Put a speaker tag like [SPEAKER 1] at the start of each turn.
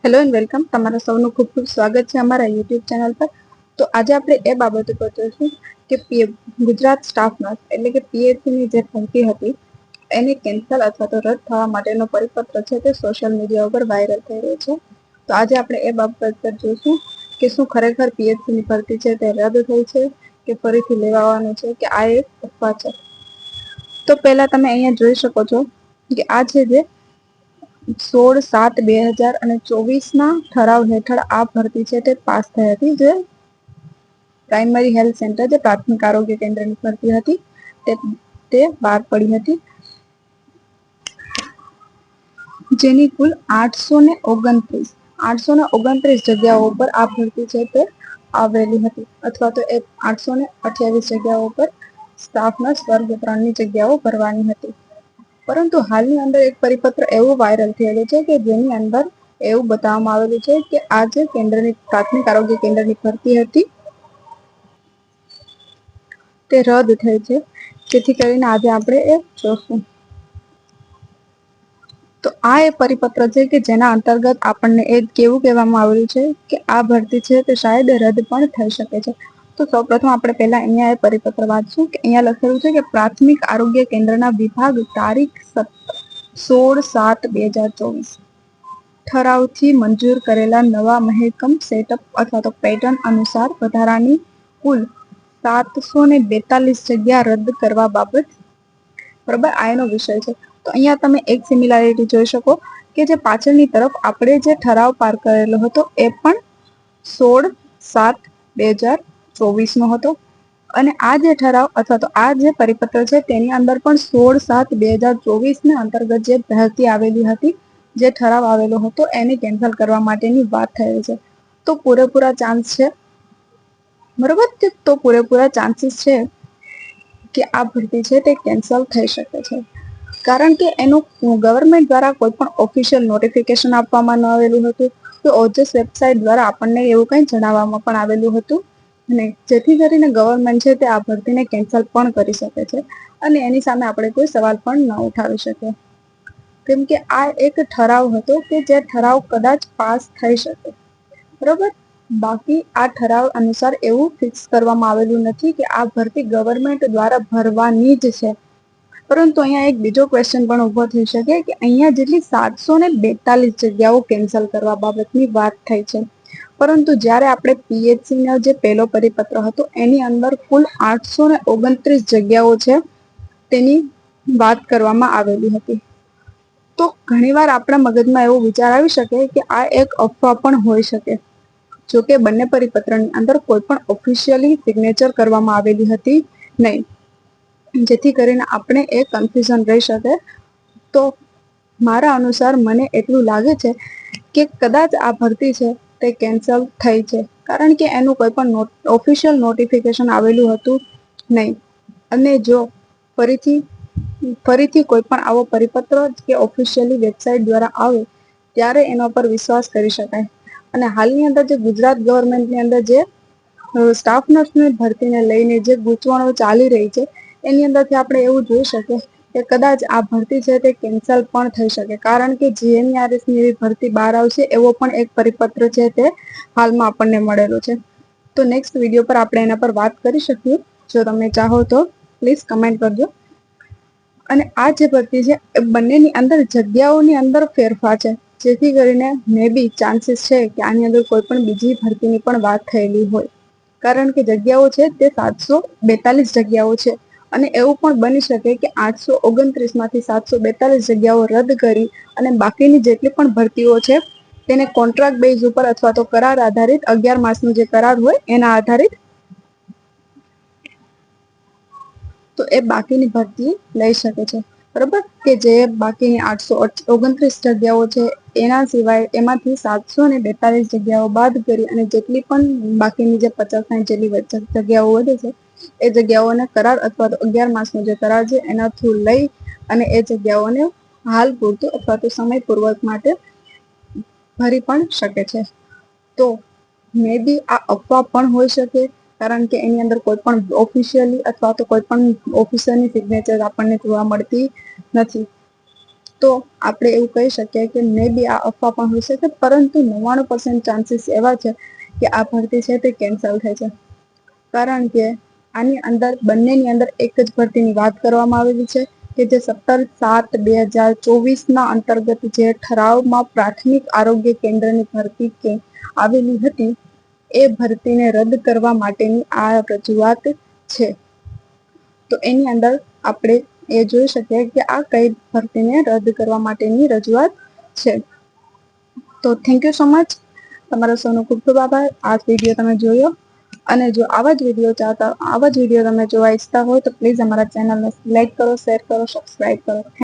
[SPEAKER 1] Hello and welcome. તમારા સૌનું ખૂબ ખૂબ સ્વાગત છે અમારા યુટ્યુબ ચેનલ પર. તો આજે આપણે એ બાબત ઉપર જોઈશું કે ગુજરાત સ્ટાફ નર્સ એટલે કે પીએચસીની જે ભરતી હતી એની કેન્સલ અથવા તો રદ થવા માટેનો પરિપત્ર છે તે સોશિયલ મીડિયા ઉપર વાયરલ થઈ રહ્યો છે. તો આજે આપણે એ બાબત પર જોઈશું કે શું ખરેખર પીએચસીની ભરતી છે તે રદ થઈ છે કે ફરીથી લેવાનું છે કે આ એક અફવા છે. તો પહેલા તમે અહીંયા જોઈ શકો છો કે આ છે જે 16/7/2024 ઠરાવ હેઠળ આ ભરતી છે તે પાસ થઈ હતી. જે પ્રાઇમરી હેલ્થ સેન્ટર જે પ્રાથમિક આરોગ્ય કેન્દ્રની ભરતી હતી તે બહાર પડી હતી, જેની કુલ 829 જગ્યાઓ પર આ ભરતી છે તે આવેલી હતી, અથવા તો એ 828 જગ્યાઓ પર સ્ટાફ નર્સ વર્ગ 3 ની જગ્યાઓ ભરવાની હતી. પરંતુ હાલની અંદર એક પરિપત્ર એવું વાયરલ થયેલું છે કે જેની અંદર એવું બતાવવામાં આવેલું છે કે આ જે કેન્દ્રની પ્રાથમિક આરોગ્ય કેન્દ્રની ભરતી હતી તે રદ થઈ છે. જેથી કરીને આજે આપણે એ જોશું. તો આ એ પરિપત્ર છે કે જેના અંતર્ગત આપણને એ કેવું કહેવામાં આવેલું છે કે આ ભરતી છે તે શાયદ રદ પણ થઈ શકે છે. તો સૌપ્રથમ આપણે પહેલા અહીંયા એ પરિપત્ર વાંચશું કે અહીંયા લખેલું છે કે પ્રાથમિક આરોગ્ય કેન્દ્રના વિભાગ તારીખ 16/7/2024 ઠરાવથી મંજૂર કરેલા નવા મહેકમ સેટઅપ અથવા તો પેટર્ન અનુસાર વધારાની કુલ 742 જગ્યા રદ કરવા બાબત. બરાબર, આ એનો વિષય છે. તો અહીંયા તમે એક સિમિલારિટી જોઈ શકો કે જે પાછળની તરફ આપણે જે ઠરાવ પાર કરેલો હતો એ પણ 16/7/2024 નો હતો, અને આ જે ઠરાવ અથવા તો આ જે પરિપત્ર છે તેની અંદર પણ 16/7/2024 ના અંતર્ગત જે ભરતી આવેલી હતી, જે ઠરાવ આવેલો હતો એને કેન્સલ કરવા માટેની વાત થયેલ છે. તો પૂરેપૂરા ચાન્સ છે, બરોબર, તો પૂરેપૂરા ચાન્સીસ છે કે આ ભરતી છે તે કેન્સલ થઈ શકે છે. કારણ કે એનું ગવર્મેન્ટ દ્વારા કોઈ પણ ઓફિશિયલ નોટિફિકેશન આપવામાં ન આવેલું હતું, તો ઓજસ વેબસાઇટ દ્વારા આપણને એવું કંઈ જણાવવામાં પણ આવેલું હતું નહીં, જેથી કરીને ગવર્મેન્ટ છે તે આ ભરતીને કેન્સલ પણ કરી શકે છે અને એની સામે આપણે કોઈ સવાલ પણ ન ઉઠાવી શકીએ. કેમ કે આ એક ઠરાવ હતો કે જે ઠરાવ કદાચ પાસ થઈ શકે, બરોબર. બાકી આ ઠરાવ અનુસાર એવું ફિક્સ કરવામાં આવેલું નથી કે આ ભરતી ગવર્મેન્ટ દ્વારા ભરવાની જ છે. પરંતુ અહીંયા એક બીજો ક્વેશ્ચન પણ ઉભો થઈ શકે કે અહીંયા જેટલી 742 જગ્યાઓ કેન્સલ કરવા બાબતની વાત થઈ છે, પરંતુ જ્યારે આપણે પીએચસી નો જે પહેલો પરિપત્ર હતો એની અંદર કુલ 829 જગ્યાઓ છે તેની વાત કરવામાં આવેલી હતી. તો ઘણીવાર આપણા મગજમાં એવો વિચાર આવી શકે કે આ એક અફવા પણ હોઈ શકે. જોકે બંને પરિપત્રની અંદર કોઈ પણ ઓફિશિયલી સિગ્નેચર કરવામાં આવેલી હતી નહીં, જેથી કરીને આપણે એ કન્ફ્યુઝન રહી શકે. તો મારા અનુસાર મને એટલું લાગે છે કે કદાચ આ ભરતી છે તે કેન્સલ થઈ છે, કારણ કે એનું કોઈ પણ ઓફિશિયલ નોટિફિકેશન આવેલું હતું નહીં. અને જો ફરીથી કોઈ પણ આવો પરિપત્ર કે ઓફિશિયલી વેબસાઇટ દ્વારા આવે ત્યારે એના પર વિશ્વાસ કરી શકાય. અને હાલની અંદર જે ગુજરાત ગવર્મેન્ટની અંદર જે સ્ટાફ નર્સની ભરતીને લઈને જે ગૂંચવણો ચાલી રહી છે એની અંદરથી આપણે એવું જોઈ શકીએ કે કદાચ આ ભરતી છે તે કેન્સલ પણ થઈ શકે, કારણ કે જીએનઆરએસ ની એવી ભરતી બહાર આવશે એવો પણ એક પરિપત્ર છે તે હાલમાં આપણને મળેલો છે. તો નેક્સ્ટ વિડીયો પર આપણે એના પર વાત કરી શકીએ. જો તમે ચાહો તો પ્લીઝ કમેન્ટ કરજો. અને આ જે ભરતી છે એ બંનેની અંદર જગ્યાઓની અંદર ફેરફાર છે, જેથી કરીને મે બી ચાન્સીસ છે કે આની અંદર કોઈ પણ બીજી ભરતીની પણ વાત થયેલી હોય, કારણ કે જગ્યાઓ છે તે 742 જગ્યાઓ છે. અને એવું પણ બની શકે કે 829 માંથી 742 જગ્યાઓ રદ કરી અને બાકીની જેટલી પણ ભરતીઓ છે તેને કોન્ટ્રાક્ટ બેઝ ઉપર અથવા તો કરાર આધારિત 11 માસનો જે કરાર હોય એના આધારિત તો એ બાકીની ભરતી લઈ શકે છે, બરોબર. કે જે બાકીની 829 જગ્યાઓ છે એના સિવાય એમાંથી 742 જગ્યાઓ બાદ કરી અને જેટલી પણ બાકીની જે 50-60 જેટલી જગ્યાઓ વધે છે એ જગ્યાઓને કરાર અથવા તો 11 માસનો જે કરાર છે એના થ્રુ લઈ અને એ જગ્યાઓને હાલ પૂરતું અથવા તો સમય પૂર્વક માટે ભરી પણ શકે છે. તો મે બી આ અફવા પણ હોઈ શકે, કારણ કે એની અંદર કોઈ પણ ઓફિશિયલી અથવા તો કોઈ પણ ઓફિસરની સિગ્નેચર આપણને જોવા મળતી નથી. તો તો આપણે એવું કહી શકીએ કે મે બી આ અફવા પણ હોઈ શકે, પરંતુ 99% ચાન્સીસ એવા છે કે આ ભરતી છે તે કેન્સલ થઈ છે. કારણ કે આની અંદર બંનેની અંદર એક જ ભરતીની વાત કરવામાં આવેલી છે કે જે 17/7/2024 ના અંતર્ગત જે ઠરાવમાં પ્રાથમિક આરોગ્ય કેન્દ્રની ભરતી આવેલી હતી એ ભરતીને રદ કરવા માટેની આ રજૂઆત છે. તો એની અંદર આપણે એ જોઈ શકીએ કે આ કઈ ભરતીને રદ કરવા માટેની રજૂઆત છે. તો થેન્ક યુ સો મચ. તમારો સૌનો ખૂબ ખૂબ આભાર. આ વિડીયો તમે જોયો, અને જો આવા જ વિડીયો તમે જોવા ઈચ્છતા હોય તો પ્લીઝ અમારા ચેનલને લાઈક કરો, શેર કરો, સબસ્ક્રાઇબ કરો.